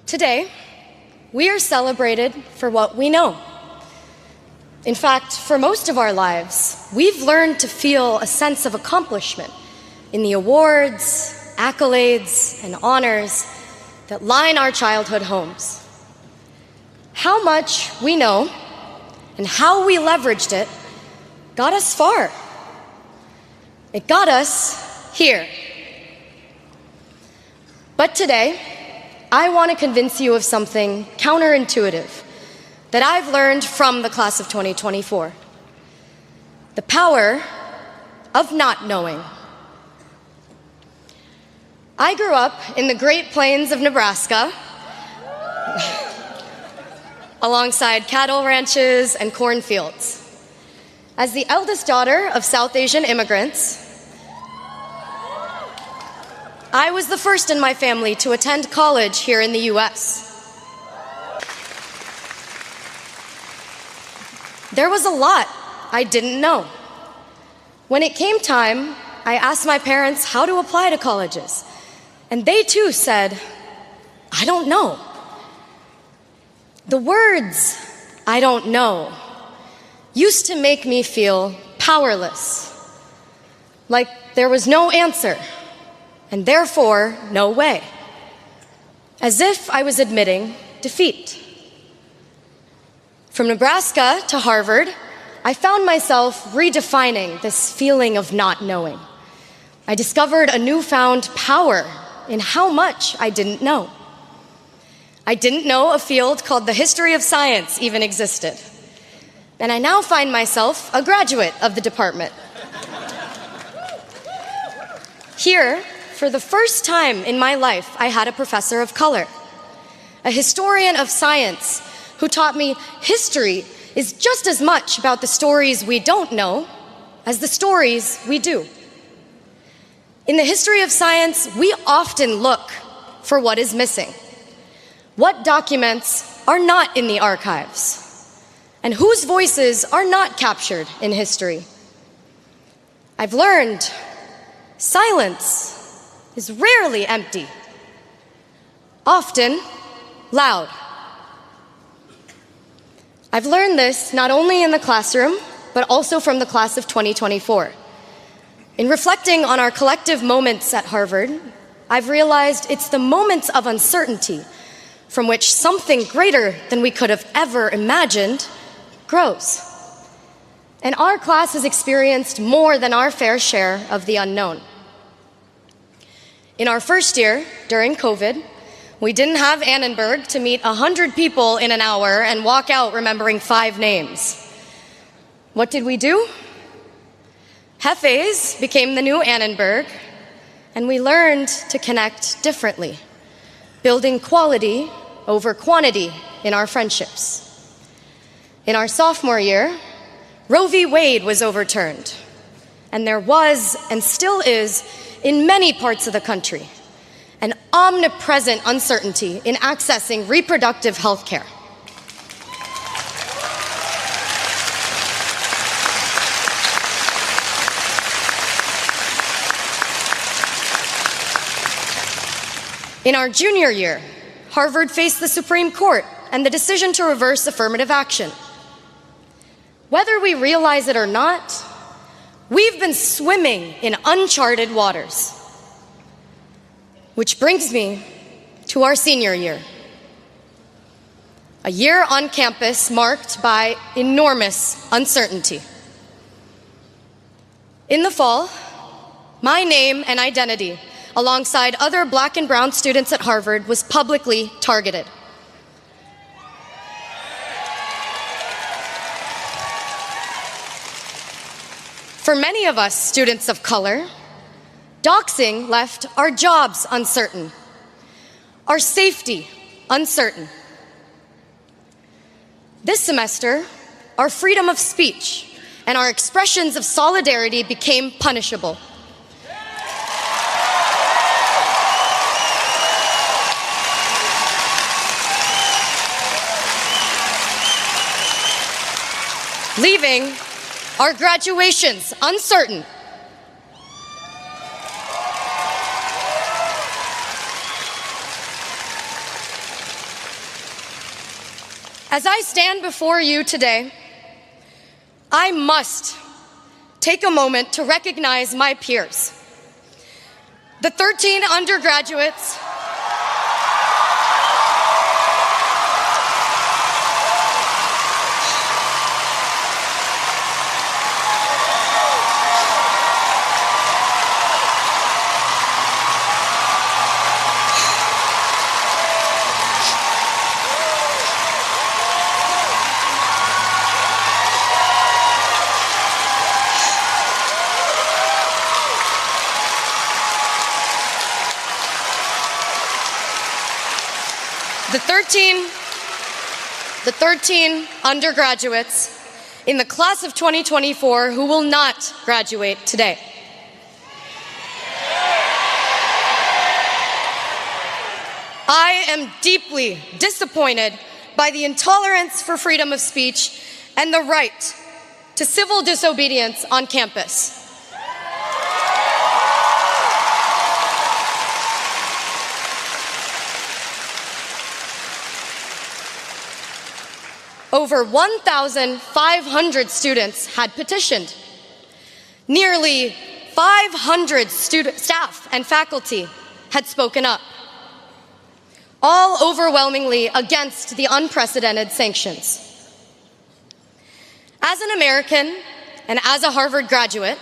Today, we are celebrated for what we know. In fact, for most of our lives, we've learned to feel a sense of accomplishment in the awards, accolades, and honors that line our childhood homes. How much we know and how we leveraged it got us far. It got us here. But today, I want to convince you of something counterintuitive that I've learned from the class of 2024. The power of not knowing. I grew up in the Great Plains of Nebraska, alongside cattle ranches and cornfields. As the eldest daughter of South Asian immigrants, I was the first in my family to attend college here in the US. There was a lot I didn't know. When it came time, I asked my parents how to apply to colleges, and they too said, I don't know. The words, I don't know, used to make me feel powerless, like there was no answer, and therefore no way, as if I was admitting defeat. From Nebraska to Harvard, I found myself redefining this feeling of not knowing. I discovered a newfound power in how much I didn't know. I didn't know a field called the history of science even existed. And I now find myself a graduate of the department. Here, for the first time in my life, I had a professor of color, a historian of science who taught me history is just as much about the stories we don't know as the stories we do. In the history of science, we often look for what is missing. What documents are not in the archives? And whose voices are not captured in history? I've learned silence is rarely empty, often loud. I've learned this not only in the classroom, but also from the class of 2024. In reflecting on our collective moments at Harvard, I've realized it's the moments of uncertainty from which something greater than we could have ever imagined grows. And our class has experienced more than our fair share of the unknown. In our first year, during COVID, we didn't have Annenberg to meet 100 people in an hour and walk out remembering 5 names. What did we do? Hefes became the new Annenberg, and we learned to connect differently, building quality over quantity in our friendships. In our sophomore year, Roe v. Wade was overturned, and there was, and still is, in many parts of the country, an omnipresent uncertainty in accessing reproductive health care. In our junior year, Harvard faced the Supreme Court and the decision to reverse affirmative action. Whether we realize it or not, we've been swimming in uncharted waters. Which brings me to our senior year. A year on campus marked by enormous uncertainty. In the fall, my name and identity, alongside other Black and brown students at Harvard, was publicly targeted. For many of us students of color, doxing left our jobs uncertain, our safety uncertain. This semester, our freedom of speech and our expressions of solidarity became punishable. Leaving our graduations uncertain. As I stand before you today, I must take a moment to recognize my peers, the 13 undergraduates the 13 undergraduates in the class of 2024 who will not graduate today. I am deeply disappointed by the intolerance for freedom of speech and the right to civil disobedience on campus. Over 1,500 students had petitioned. Nearly 500 staff and faculty had spoken up, all overwhelmingly against the unprecedented sanctions. As an American and as a Harvard graduate,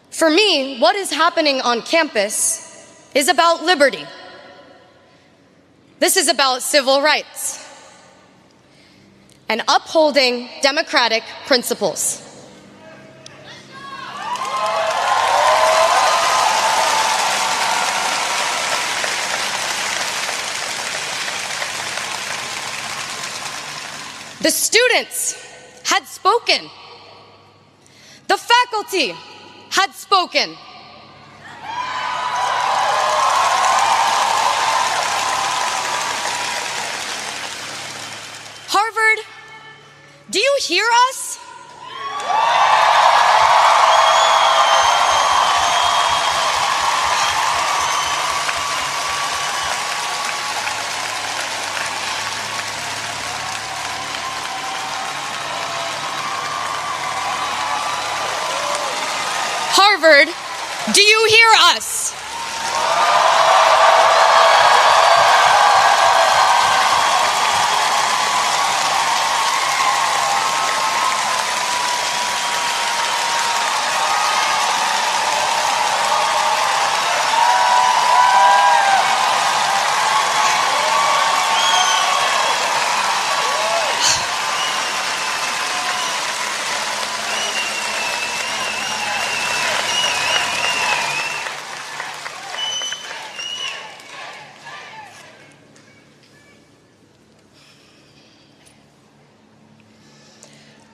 for me, what is happening on campus is about liberty. This is about civil rights and upholding democratic principles. The students had spoken. The faculty had spoken. Harvard, do you hear us? Harvard, do you hear us?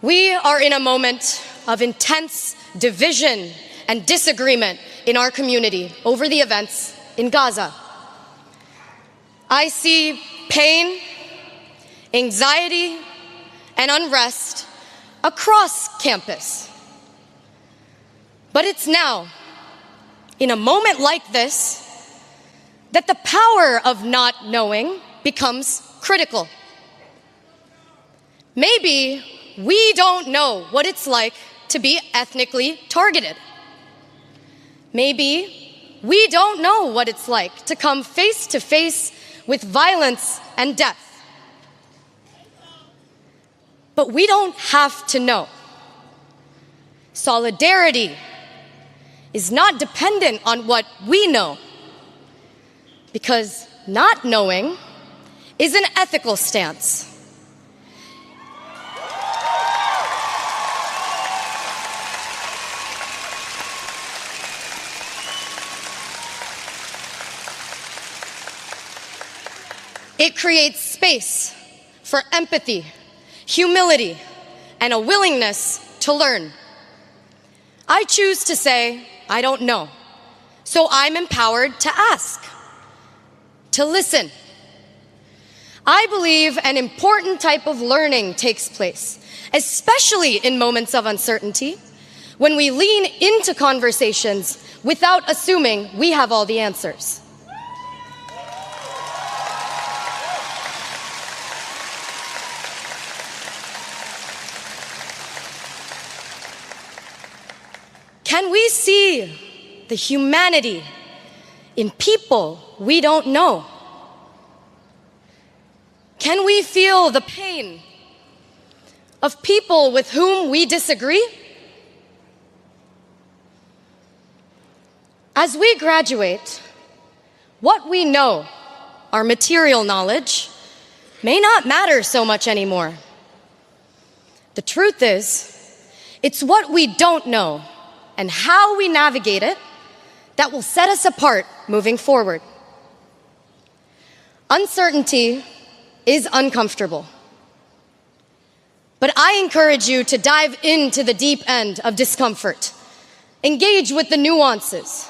We are in a moment of intense division and disagreement in our community over the events in Gaza. I see pain, anxiety, and unrest across campus. But it's now, in a moment like this, that the power of not knowing becomes critical. Maybe we don't know what it's like to be ethnically targeted. Maybe we don't know what it's like to come face to face with violence and death. But we don't have to know. Solidarity is not dependent on what we know, because not knowing is an ethical stance. It creates space for empathy, humility, and a willingness to learn. I choose to say, I don't know, so I'm empowered to ask, to listen. I believe an important type of learning takes place, especially in moments of uncertainty, when we lean into conversations without assuming we have all the answers. Can we see the humanity in people we don't know? Can we feel the pain of people with whom we disagree? As we graduate, what we know, our material knowledge, may not matter so much anymore. The truth is, it's what we don't know and how we navigate it that will set us apart moving forward. Uncertainty is uncomfortable. But I encourage you to dive into the deep end of discomfort. Engage with the nuances.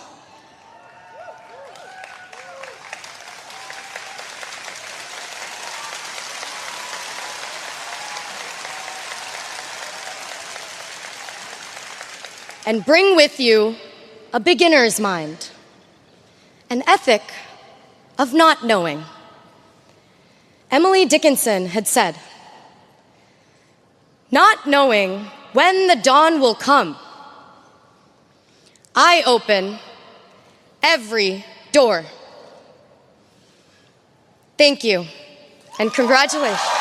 And bring with you a beginner's mind, an ethic of not knowing. Emily Dickinson had said, "Not knowing when the dawn will come, I open every door." Thank you, and congratulations.